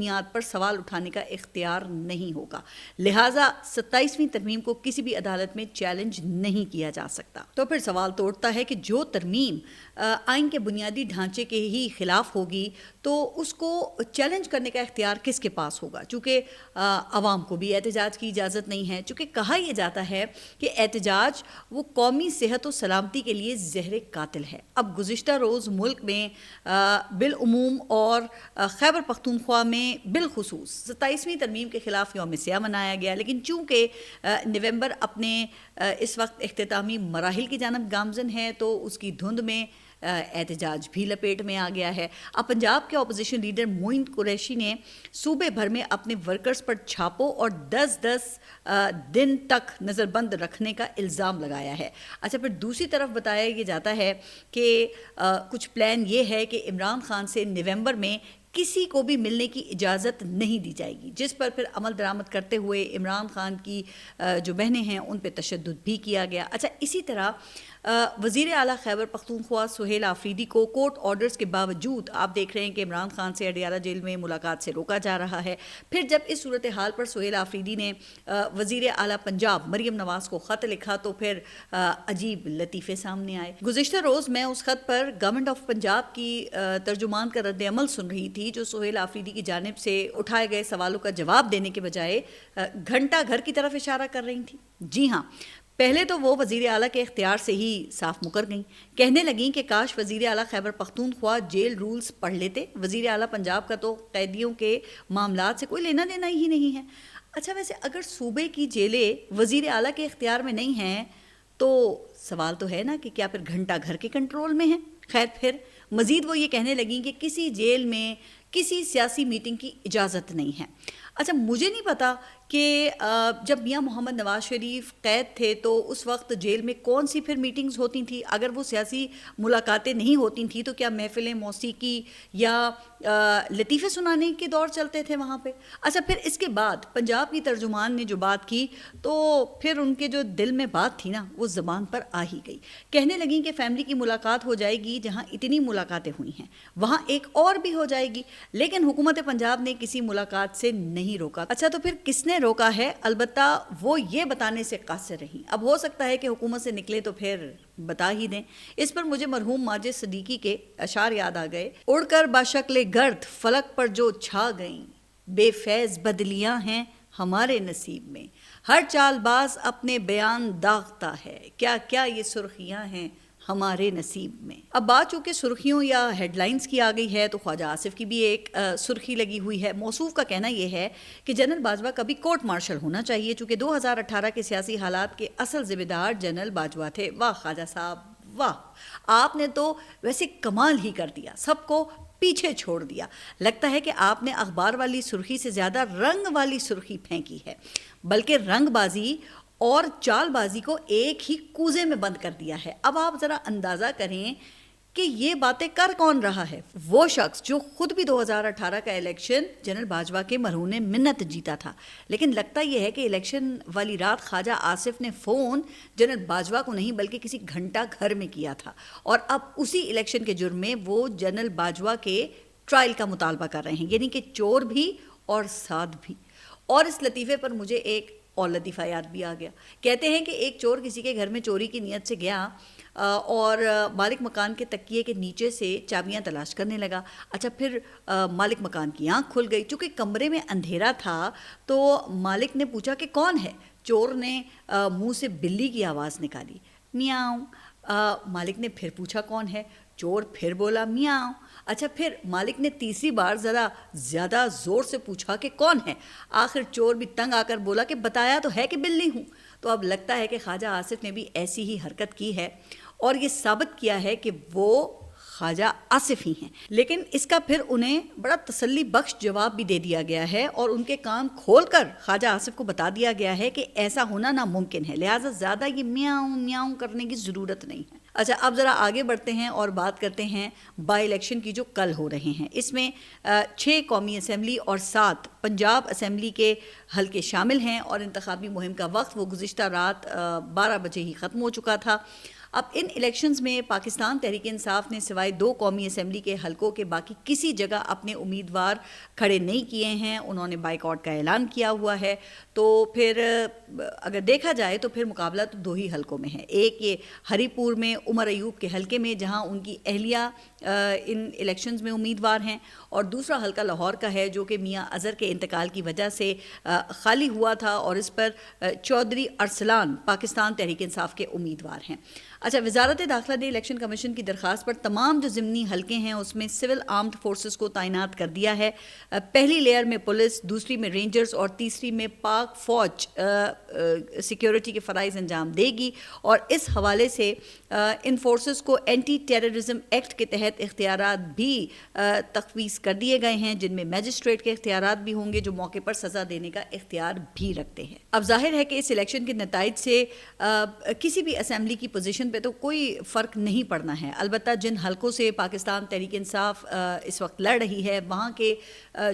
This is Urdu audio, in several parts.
بنیاد پر سوال اٹھانے کا اختیار نہیں ہوگا، لہٰذا 27ویں ترمیم کو کسی بھی عدالت میں چیلنج نہیں کیا جا سکتا۔ تو پھر سوال تو اٹھتا ہے کہ جو ترمیم آئین کے بنیادی ڈھانچے کے ہی خلاف ہوگی تو اس کو چیلنج کرنے کا اختیار کس کے پاس ہوگا، چونکہ عوام کو بھی احتجاج کی اجازت نہیں ہے، چونکہ کہا یہ جاتا ہے کہ احتجاج وہ قومی صحت و سلامتی کے لیے زہر قاتل ہے۔ اب گزشتہ روز ملک میں بالعموم اور خیبر پختونخوا میں بالخصوص 27ویں ترمیم کے خلاف یوم سیاہ منایا گیا، لیکن چونکہ نومبر اپنے اس وقت اختتامی مراحل کی جانب گامزن ہے تو اس کی دھند میں احتجاج بھی لپیٹ میں آ گیا ہے۔ اب پنجاب کے اپوزیشن لیڈر معین قریشی نے صوبے بھر میں اپنے ورکرز پر چھاپوں اور 10 دن تک نظر بند رکھنے کا الزام لگایا ہے۔ اچھا، پھر دوسری طرف بتایا یہ جاتا ہے کہ کچھ پلان یہ ہے کہ عمران خان سے نومبر میں کسی کو بھی ملنے کی اجازت نہیں دی جائے گی، جس پر پھر عمل درآمد کرتے ہوئے عمران خان کی جو بہنیں ہیں ان پہ تشدد بھی کیا گیا۔ اچھا، اسی طرح وزیر اعلیٰ خیبر پختونخوا سہیل آفریدی کو کورٹ آرڈرز کے باوجود آپ دیکھ رہے ہیں کہ عمران خان سے اڈیالہ جیل میں ملاقات سے روکا جا رہا ہے۔ پھر جب اس صورتحال پر سہیل آفریدی نے وزیر اعلیٰ پنجاب مریم نواز کو خط لکھا تو پھر عجیب لطیفے سامنے آئے۔ گزشتہ روز میں اس خط پر گورنمنٹ آف پنجاب کی ترجمان کا رد عمل سن رہی تھی، جو سہیل آفریدی کی جانب سے اٹھائے گئے سوالوں کا جواب دینے کے بجائے گھنٹہ گھر کی طرف اشارہ کر رہی تھی۔ جی ہاں، پہلے تو وہ وزیر اعلیٰ کے اختیار سے ہی صاف مکر گئیں، کہنے لگیں کہ کاش وزیر اعلیٰ خیبر پختونخوا جیل رولز پڑھ لیتے، وزیر اعلیٰ پنجاب کا تو قیدیوں کے معاملات سے کوئی لینا دینا ہی نہیں ہے۔ اچھا، ویسے اگر صوبے کی جیلیں وزیر اعلیٰ کے اختیار میں نہیں ہیں تو سوال تو ہے نا کہ کیا پھر گھنٹہ گھر کے کنٹرول میں ہیں؟ خیر، پھر مزید وہ یہ کہنے لگیں کہ کسی جیل میں کسی سیاسی میٹنگ کی اجازت نہیں ہے۔ اچھا، مجھے نہیں پتا کہ جب میاں محمد نواز شریف قید تھے تو اس وقت جیل میں کون سی پھر میٹنگز ہوتی تھیں؟ اگر وہ سیاسی ملاقاتیں نہیں ہوتی تھیں تو کیا محفلیں موسیقی یا لطیفے سنانے کے دور چلتے تھے وہاں پہ؟ اچھا، پھر اس کے بعد پنجاب کی ترجمان نے جو بات کی تو پھر ان کے جو دل میں بات تھی نا وہ زبان پر آ ہی گئی، کہنے لگیں کہ فیملی کی ملاقات ہو جائے گی، جہاں اتنی ملاقاتیں ہوئی ہیں وہاں ایک اور بھی ہو جائے گی، لیکن حکومت پنجاب نے کسی ملاقات سے نہیں روکا۔ اچھا، تو پھر کس نے روکا ہے؟ البتہ وہ یہ بتانے سے قاصر رہیں۔ اب ہو سکتا ہے کہ حکومت سے نکلے تو پھر بتا ہی دیں۔ اس پر مجھے مرحوم ماجد صدیقی کے اشعار یاد آ گئے، اڑ کر باشکل گرد فلک پر جو چھا گئیں، بے فیض بدلیاں ہیں ہمارے نصیب میں، ہر چال باز اپنے بیان داغتا ہے، کیا کیا یہ سرخیاں ہیں ہمارے نصیب میں۔ اب بات چونکہ سرخیوں یا ہیڈ لائنز کی آ گئی ہے تو خواجہ آصف کی بھی ایک سرخی لگی ہوئی ہے۔ موصوف کا کہنا یہ ہے کہ جنرل باجوہ کا بھی کورٹ مارشل ہونا چاہیے، چونکہ 2018 کے سیاسی حالات کے اصل ذمہ دار جنرل باجوہ تھے۔ واہ خواجہ صاحب واہ، آپ نے تو ویسے کمال ہی کر دیا، سب کو پیچھے چھوڑ دیا۔ لگتا ہے کہ آپ نے اخبار والی سرخی سے زیادہ رنگ والی سرخی پھینکی ہے، بلکہ رنگ بازی اور چال بازی کو ایک ہی کوزے میں بند کر دیا ہے۔ اب آپ ذرا اندازہ کریں کہ یہ باتیں کر کون رہا ہے؟ وہ شخص جو خود بھی 2018 کا الیکشن جنرل باجوہ کے مرہون منت جیتا تھا، لیکن لگتا یہ ہے کہ الیکشن والی رات خواجہ آصف نے فون جنرل باجوہ کو نہیں بلکہ کسی گھنٹہ گھر میں کیا تھا، اور اب اسی الیکشن کے جرم میں وہ جنرل باجوہ کے ٹرائل کا مطالبہ کر رہے ہیں، یعنی کہ چور بھی اور سعد بھی۔ اور اس لطیفے پر مجھے ایک اور لطیفہ یاد بھی آ گیا۔ کہتے ہیں کہ ایک چور کسی کے گھر میں چوری کی نیت سے گیا اور مالک مکان کے تکیے کے نیچے سے چابیاں تلاش کرنے لگا۔ اچھا، پھر مالک مکان کی آنکھ کھل گئی، چونکہ کمرے میں اندھیرا تھا تو مالک نے پوچھا کہ کون ہے؟ چور نے منہ سے بلی کی آواز نکالی، میاؤں۔ مالک نے پھر پوچھا کون ہے؟ چور پھر بولا میاؤں۔ اچھا، پھر مالک نے تیسری بار ذرا زیادہ زور سے پوچھا کہ کون ہے؟ آخر چور بھی تنگ آ کر بولا کہ بتایا تو ہے کہ بلی ہوں۔ تو اب لگتا ہے کہ خواجہ آصف نے بھی ایسی ہی حرکت کی ہے اور یہ ثابت کیا ہے کہ وہ خواجہ آصف ہی ہیں، لیکن اس کا پھر انہیں بڑا تسلی بخش جواب بھی دے دیا گیا ہے اور ان کے کان کھول کر خواجہ آصف کو بتا دیا گیا ہے کہ ایسا ہونا ناممکن ہے، لہٰذا زیادہ یہ میاؤں میاؤں کرنے کی ضرورت نہیں ہے۔ اچھا، اب ذرا آگے بڑھتے ہیں اور بات کرتے ہیں بائی الیکشن کی جو کل ہو رہے ہیں۔ اس میں 6 قومی اسمبلی اور 7 پنجاب اسمبلی کے حلقے شامل ہیں اور انتخابی مہم کا وقت وہ گزشتہ رات 12 بجے ہی ختم ہو چکا تھا۔ اب ان الیکشنز میں پاکستان تحریک انصاف نے سوائے 2 قومی اسمبلی کے حلقوں کے باقی کسی جگہ اپنے امیدوار کھڑے نہیں کیے ہیں. انہوں نے بائیکاٹ کا اعلان کیا ہوا ہے. تو پھر اگر دیکھا جائے تو پھر مقابلہ تو 2 ہی حلقوں میں ہے. ایک یہ ہری پور میں عمر ایوب کے حلقے میں جہاں ان کی اہلیہ ان الیکشنز میں امیدوار ہیں, اور دوسرا حلقہ لاہور کا ہے جو کہ میاں اظہر کے انتقال کی وجہ سے خالی ہوا تھا, اور اس پر چودھری ارسلان پاکستان تحریک انصاف کے امیدوار ہیں. اچھا, وزارت داخلہ نے الیکشن کمیشن کی درخواست پر تمام جو ضمنی حلقے ہیں اس میں سول آرمڈ فورسز کو تعینات کر دیا ہے. پہلی لیئر میں پولیس, دوسری میں رینجرز اور تیسری میں پاک فوج سیکیورٹی کے فرائض انجام دے گی. اور اس حوالے سے ان فورسز کو اینٹی ٹیررزم ایکٹ کے تحت اختیارات بھی تفویض کر دیے گئے ہیں, جن میں میجسٹریٹ کے اختیارات بھی ہوں گے جو موقع پر سزا دینے کا اختیار بھی رکھتے ہیں. اب ظاہر ہے کہ اس الیکشن کے نتائج سے کسی بھی اسمبلی کی پوزیشن پہ تو کوئی فرق نہیں پڑنا ہے. البتہ جن حلقوں سے پاکستان تحریک انصاف اس وقت لڑ رہی ہے وہاں کے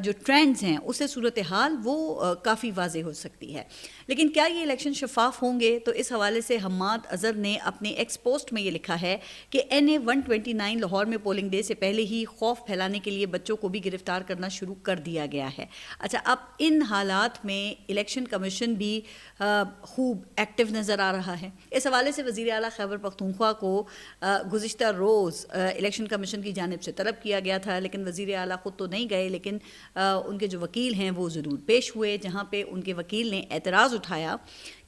جو ٹرینڈز ہیں اس سے صورتحال وہ کافی واضح ہو سکتی ہے. لیکن کیا یہ الیکشن شفاف ہوں گے؟ تو اس حوالے سے حماد اظہر نے اپنے ایکس پوسٹ میں یہ لکھا ہے کہ NA 129 لاہور میں پولنگ ڈے سے پہلے ہی خوف پھیلانے کے لیے بچوں کو بھی گرفتار کرنا شروع کر دیا گیا ہے. اچھا, اب ان حالات میں الیکشن کمیشن بھی خوب ایکٹیو نظر آ رہا ہے. اس حوالے سے وزیر اعلیٰ خیبر پختونخوا کو گزشتہ روز الیکشن کمیشن کی جانب سے طلب کیا گیا تھا, لیکن وزیر اعلیٰ خود تو نہیں گئے, لیکن ان کے جو وکیل ہیں وہ ضرور پیش ہوئے, جہاں پہ ان کے وکیل نے اعتراض اٹھایا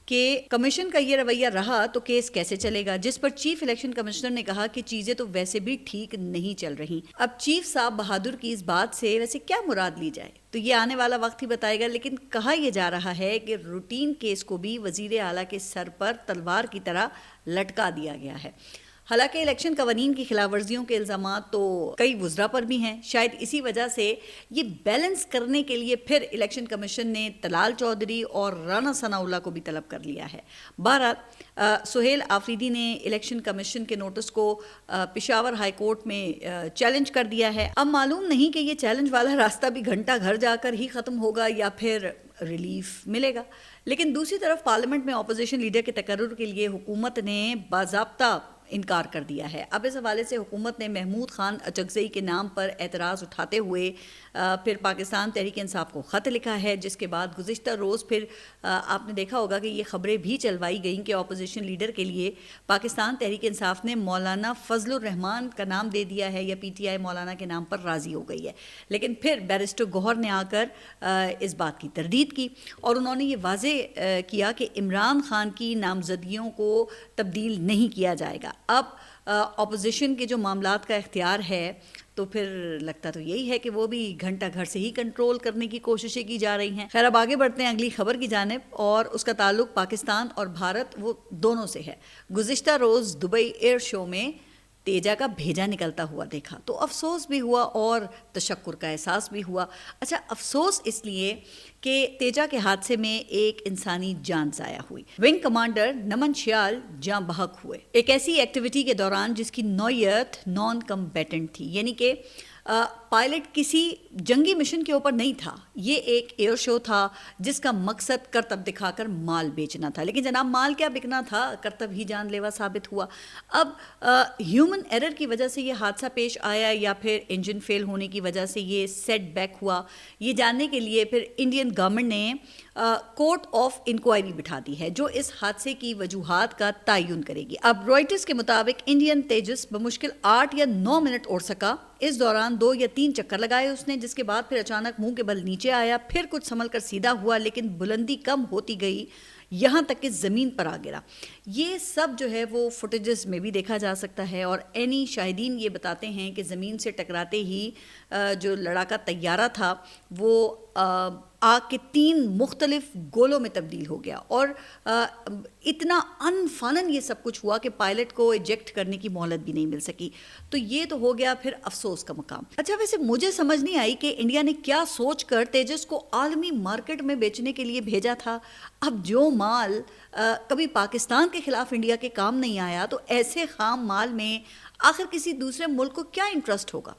کہ کمیشن کا یہ رویہ رہا تو کیس کیسے چلے گا, جس پر چیف الیکشن کمشنر نے کہا کہ چیزیں تو ویسے بھی ٹھیک نہیں چل رہی. اب چیف صاحب بہادر کی اس بات سے ویسے کیا مراد لی جائے تو یہ آنے والا وقت ہی بتائے گا, لیکن کہا یہ جا رہا ہے کہ روٹین کیس کو بھی وزیر اعلیٰ کے سر پر تلوار کی طرح لٹکا دیا گیا ہے. حالانکہ الیکشن قوانین کی خلاف ورزیوں کے الزامات تو کئی وزراء پر بھی ہیں. شاید اسی وجہ سے یہ بیلنس کرنے کے لیے پھر الیکشن کمیشن نے طلال چودھری اور رانا ثناء اللہ کو بھی طلب کر لیا ہے. بہرحال سہیل آفریدی نے الیکشن کمیشن کے نوٹس کو پشاور ہائی کورٹ میں چیلنج کر دیا ہے. اب معلوم نہیں کہ یہ چیلنج والا راستہ بھی گھنٹہ گھر جا کر ہی ختم ہوگا یا پھر ریلیف ملے گا. لیکن دوسری طرف پارلیمنٹ میں اپوزیشن لیڈر کے تقرر کے لیے حکومت نے باضابطہ انکار کر دیا ہے. اب اس حوالے سے حکومت نے محمود خان اچکزئی کے نام پر اعتراض اٹھاتے ہوئے پھر پاکستان تحریک انصاف کو خط لکھا ہے, جس کے بعد گزشتہ روز پھر آپ نے دیکھا ہوگا کہ یہ خبریں بھی چلوائی گئیں کہ اپوزیشن لیڈر کے لیے پاکستان تحریک انصاف نے مولانا فضل الرحمان کا نام دے دیا ہے, یا PTI مولانا کے نام پر راضی ہو گئی ہے. لیکن پھر بیرسٹر گوہر نے آ کر اس بات کی تردید کی, اور انہوں نے یہ واضح کیا کہ عمران خان کی نامزدگیوں کو تبدیل نہیں کیا جائے گا. اب اپوزیشن کے جو معاملات کا اختیار ہے تو پھر لگتا تو یہی ہے کہ وہ بھی گھنٹہ گھر سے ہی کنٹرول کرنے کی کوششیں کی جا رہی ہیں. خیر, اب آگے بڑھتے ہیں اگلی خبر کی جانب, اور اس کا تعلق پاکستان اور بھارت وہ دونوں سے ہے. گزشتہ روز دبئی ایئر شو میں تیجا کا بھیجا نکلتا ہوا دیکھا تو افسوس بھی ہوا اور تشکر کا احساس بھی ہوا. اچھا, افسوس اس لیے کہ تیجا کے حادثے میں ایک انسانی جان ضائع ہوئی. ونگ کمانڈر نمن شیال جاں بحق ہوئے ایک ایسی ایکٹیویٹی کے دوران جس کی نوعیت نان کمبیٹنٹ تھی, یعنی کہ پائلٹ کسی جنگی مشن کے اوپر نہیں تھا. یہ ایک ایئر شو تھا جس کا مقصد کرتب دکھا کر مال بیچنا تھا. لیکن جناب, مال کیا بکنا تھا, کرتب ہی جان لیوا ثابت ہوا. اب ہیومن ایرر کی وجہ سے یہ حادثہ پیش آیا یا پھر انجن فیل ہونے کی وجہ سے یہ سیٹ بیک ہوا, یہ جاننے کے لیے پھر انڈین گورنمنٹ نے کورٹ آف انکوائری بٹھا دی ہے جو اس حادثے کی وجوہات کا تعین کرے گی. اب رائٹرز کے مطابق انڈین تیجس بمشکل 8 یا 9 منٹ اڑ سکا. اس دوران 2 یا 3 چکر لگائے اس نے, جس کے بعد پھر اچانک منہ کے بل نیچے آیا, پھر کچھ سنبھل کر سیدھا ہوا, لیکن بلندی کم ہوتی گئی یہاں تک کہ زمین پر آ گرا. یہ سب جو ہے وہ فوٹیجز میں بھی دیکھا جا سکتا ہے, اور اینی شاہدین یہ بتاتے ہیں کہ زمین سے ٹکراتے ہی جو لڑاکا طیارہ تھا وہ آگ کے 3 مختلف گولوں میں تبدیل ہو گیا, اور اتنا انفانن یہ سب کچھ ہوا کہ پائلٹ کو ایجیکٹ کرنے کی مہلت بھی نہیں مل سکی. تو یہ تو ہو گیا پھر افسوس کا مقام. اچھا, ویسے مجھے سمجھ نہیں آئی کہ انڈیا نے کیا سوچ کر تیجس کو عالمی مارکیٹ میں بیچنے کے لیے بھیجا تھا. اب جو مال کبھی پاکستان کے خلاف انڈیا کے کام نہیں آیا تو ایسے خام مال میں آخر کسی دوسرے ملک کو کیا انٹرسٹ ہوگا.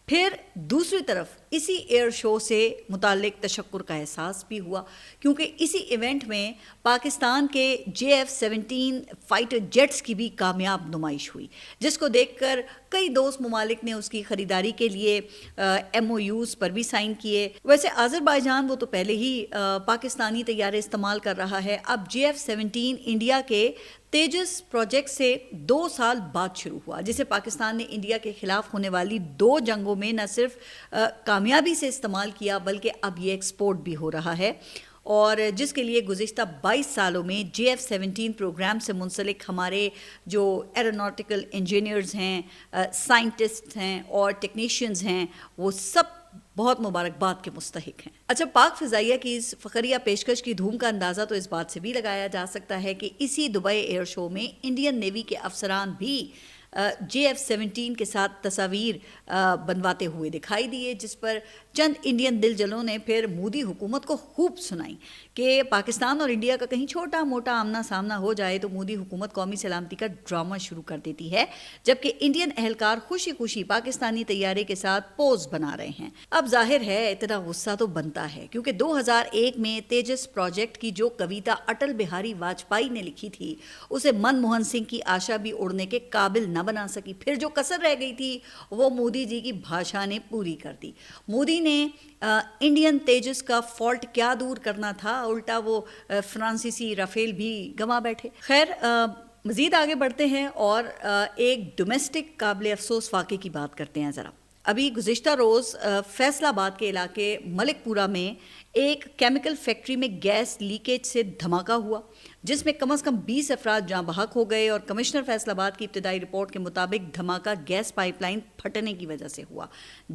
پھر دوسری طرف اسی ایئر شو سے متعلق تشکر کا احساس بھی ہوا، کیونکہ اسی ایونٹ میں پاکستان کے JF-17 فائٹر جیٹس کی بھی کامیاب نمائش ہوئی، جس کو دیکھ کر کئی دوست ممالک نے اس کی خریداری کے لیے MOUs پر بھی سائن کیے۔ ویسے آذربائیجان وہ تو پہلے ہی پاکستانی طیارے استعمال کر رہا ہے، اب JF-17 انڈیا کے تیجس پروجیکٹ سے 2 سال بعد شروع ہوا، جسے پاکستان نے انڈیا کے خلاف ہونے والی 2 جنگوں میں نہ صرف کامیابی سے استعمال کیا بلکہ اب یہ ایکسپورٹ بھی ہو رہا ہے، اور جس کے لیے گزشتہ 22 سالوں میں JF-17 پروگرام سے منسلک ہمارے جو ایروناٹیکل انجینئرز ہیں، سائنٹسٹ ہیں اور ٹیکنیشینز ہیں، وہ سب بہت مبارکباد کے مستحق ہیں۔ اچھا، پاک فضائیہ کی اس فخریہ پیشکش کی دھوم کا اندازہ تو اس بات سے بھی لگایا جا سکتا ہے کہ اسی دبئی ایئر شو میں انڈین نیوی کے افسران بھی JF-17 کے ساتھ تصاویر بنواتے ہوئے دکھائی دیے، جس پر چند انڈین دل جلوں نے پھر مودی حکومت کو خوب سنائی کہ پاکستان اور انڈیا کا کہیں چھوٹا موٹا آمنا سامنا ہو جائے تو مودی حکومت قومی سلامتی کا ڈرامہ شروع کر دیتی ہے، جبکہ انڈین اہلکار خوشی خوشی پاکستانی طیارے کے ساتھ پوز بنا رہے ہیں۔ اب ظاہر ہے اتنا غصہ تو بنتا ہے، کیونکہ 2001 میں تیجس پروجیکٹ کی جو کویتا اٹل بہاری واجپئی نے لکھی تھی، اسے منموہن سنگھ کی آشا بھی اڑنے کے قابل نہ بنا سکی۔ پھر جو کسر رہ گئی تھی وہ مودی جی کی بھاشا نے پوری کر دی۔ مودی نے انڈین تیجس کا فالٹ کیا دور کرنا تھا، الٹا وہ فرانسیسی رافیل بھی گنوا بیٹھے۔ خیر، مزید آگے بڑھتے ہیں اور ایک ڈومیسٹک قابل افسوس واقعے کی بات کرتے ہیں ذرا۔ ابھی گزشتہ روز فیصل آباد کے علاقے ملک پورہ میں ایک کیمیکل فیکٹری میں گیس لیکیج سے دھماکہ ہوا، جس میں کم از کم 20 افراد جاں بحق ہو گئے، اور کمشنر فیصل آباد کی ابتدائی رپورٹ کے مطابق دھماکہ گیس پائپ لائن پھٹنے کی وجہ سے ہوا،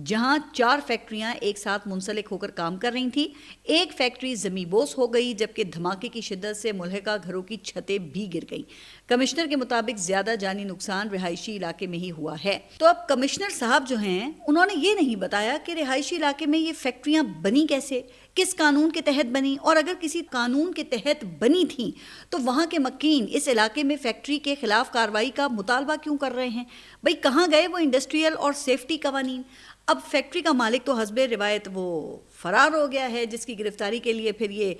جہاں 4 فیکٹریاں ایک ساتھ منسلک ہو کر کام کر رہی تھیں۔ ایک فیکٹری زمینبوس ہو گئی، جبکہ دھماکے کی شدت سے ملحقہ گھروں کی چھتیں بھی گر گئیں۔ کمشنر کے مطابق زیادہ جانی نقصان رہائشی علاقے میں ہی ہوا ہے۔ تو اب کمشنر صاحب جو ہیں، انہوں نے یہ نہیں بتایا کہ رہائشی علاقے میں یہ فیکٹریاں بنی کیسے، کس قانون کے تحت بنی، اور اگر کسی قانون کے تحت بنی تھیں تو وہاں کے مکین اس علاقے میں فیکٹری کے خلاف کارروائی کا مطالبہ کیوں کر رہے ہیں؟ بھئی کہاں گئے وہ انڈسٹریل اور سیفٹی قوانین؟ اب فیکٹری کا مالک تو حسب روایت وہ فرار ہو گیا ہے، جس کی گرفتاری کے لیے پھر یہ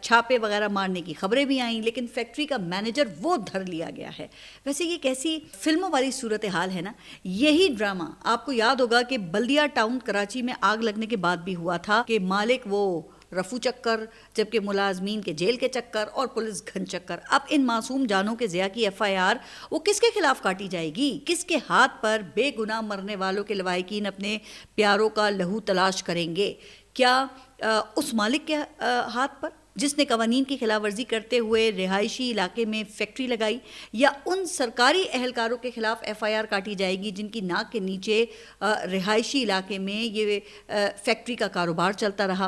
چھاپے وغیرہ مارنے کی خبریں بھی آئیں، لیکن فیکٹری کا مینیجر وہ دھر لیا گیا ہے۔ ویسے یہ کیسی فلموں والی صورتحال ہے نا۔ یہی ڈرامہ آپ کو یاد ہوگا کہ بلدیہ ٹاؤن کراچی میں آگ لگنے کے بعد بھی ہوا تھا کہ مالک وہ رفو چکر، جبکہ ملازمین کے جیل کے چکر اور پولیس گھن چکر۔ اب ان معصوم جانوں کے ضیاع کی FIR وہ کس کے خلاف کاٹی جائے گی؟ کس کے ہاتھ پر بے گناہ مرنے والوں کے لواحقین اپنے پیاروں کا لہو تلاش کریں گے؟ کیا اس مالک کے ہاتھ پر جس نے قوانین کی خلاف ورزی کرتے ہوئے رہائشی علاقے میں فیکٹری لگائی، یا ان سرکاری اہلکاروں کے خلاف FIR کاٹی جائے گی جن کی ناک کے نیچے رہائشی علاقے میں یہ فیکٹری کا کاروبار چلتا رہا؟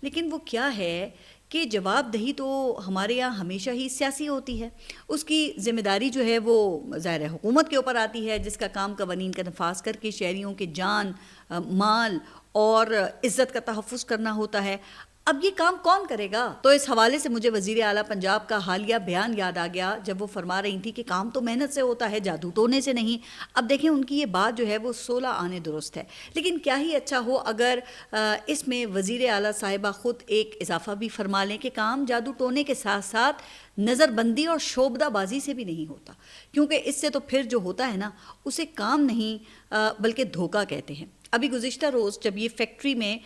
لیکن وہ کیا ہے کہ جواب دہی تو ہمارے یہاں ہمیشہ ہی سیاسی ہوتی ہے، اس کی ذمہ داری جو ہے وہ ظاہر حکومت کے اوپر آتی ہے، جس کا کام قوانین کا نفاذ کر کے شہریوں کے جان، مال اور عزت کا تحفظ کرنا ہوتا ہے۔ اب یہ کام کون کرے گا؟ تو اس حوالے سے مجھے وزیر اعلیٰ پنجاب کا حالیہ بیان یاد آ گیا، جب وہ فرما رہی تھی کہ کام تو محنت سے ہوتا ہے، جادو ٹونے سے نہیں۔ اب دیکھیں ان کی یہ بات جو ہے وہ 16 آنے درست ہے، لیکن کیا ہی اچھا ہو اگر اس میں وزیر اعلیٰ صاحبہ خود ایک اضافہ بھی فرما لیں کہ کام جادو ٹونے کے ساتھ ساتھ نظر بندی اور شعبدہ بازی سے بھی نہیں ہوتا، کیونکہ اس سے تو پھر جو ہوتا ہے نا اسے کام نہیں بلکہ دھوکہ کہتے ہیں۔ ابھی گزشتہ روز جب یہ فیکٹری میں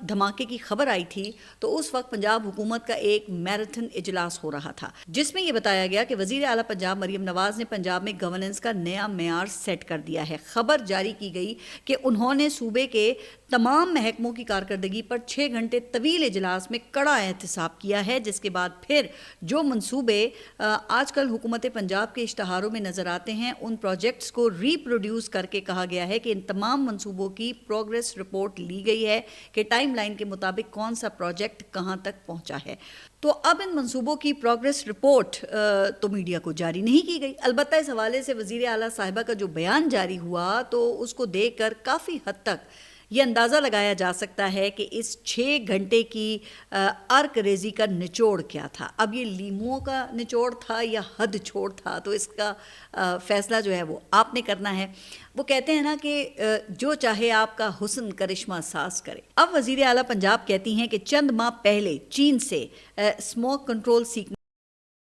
دھماکے کی خبر آئی تھی تو اس وقت پنجاب حکومت کا ایک میراتھن اجلاس ہو رہا تھا، جس میں یہ بتایا گیا کہ وزیر اعلیٰ پنجاب مریم نواز نے پنجاب میں گورننس کا نیا معیار سیٹ کر دیا ہے۔ خبر جاری کی گئی کہ انہوں نے صوبے کے تمام محکموں کی کارکردگی پر 6 گھنٹے طویل اجلاس میں کڑا احتساب کیا ہے، جس کے بعد پھر جو منصوبے آج کل حکومت پنجاب کے اشتہاروں میں نظر آتے ہیں ان پروجیکٹس کو ری پروڈیوس کر کے کہا گیا ہے کہ ان تمام منصوبوں کی پروگریس رپورٹ لی گئی ہے کہ ٹائم لائن کے مطابق کون سا پروجیکٹ کہاں تک پہنچا ہے۔ تو اب ان منصوبوں کی پروگریس رپورٹ تو میڈیا کو جاری نہیں کی گئی۔ البتہ اس حوالے سے وزیر اعلیٰ صاحبہ کا جو بیان جاری ہوا تو اس کو دیکھ کر کافی حد تک یہ اندازہ لگایا جا سکتا ہے کہ اس 6 گھنٹے کی ارک ریزی کا نچوڑ کیا تھا. اب یہ لیموؤں کا نچوڑ تھا یا حد چھوڑ تھا، تو اس کا فیصلہ جو ہے وہ آپ نے کرنا ہے. وہ کہتے ہیں نا کہ جو چاہے آپ کا حسن کرشمہ ساز کرے. اب وزیر اعلیٰ پنجاب کہتی ہیں کہ چند ماہ پہلے چین سے اسموک کنٹرول سیکھنے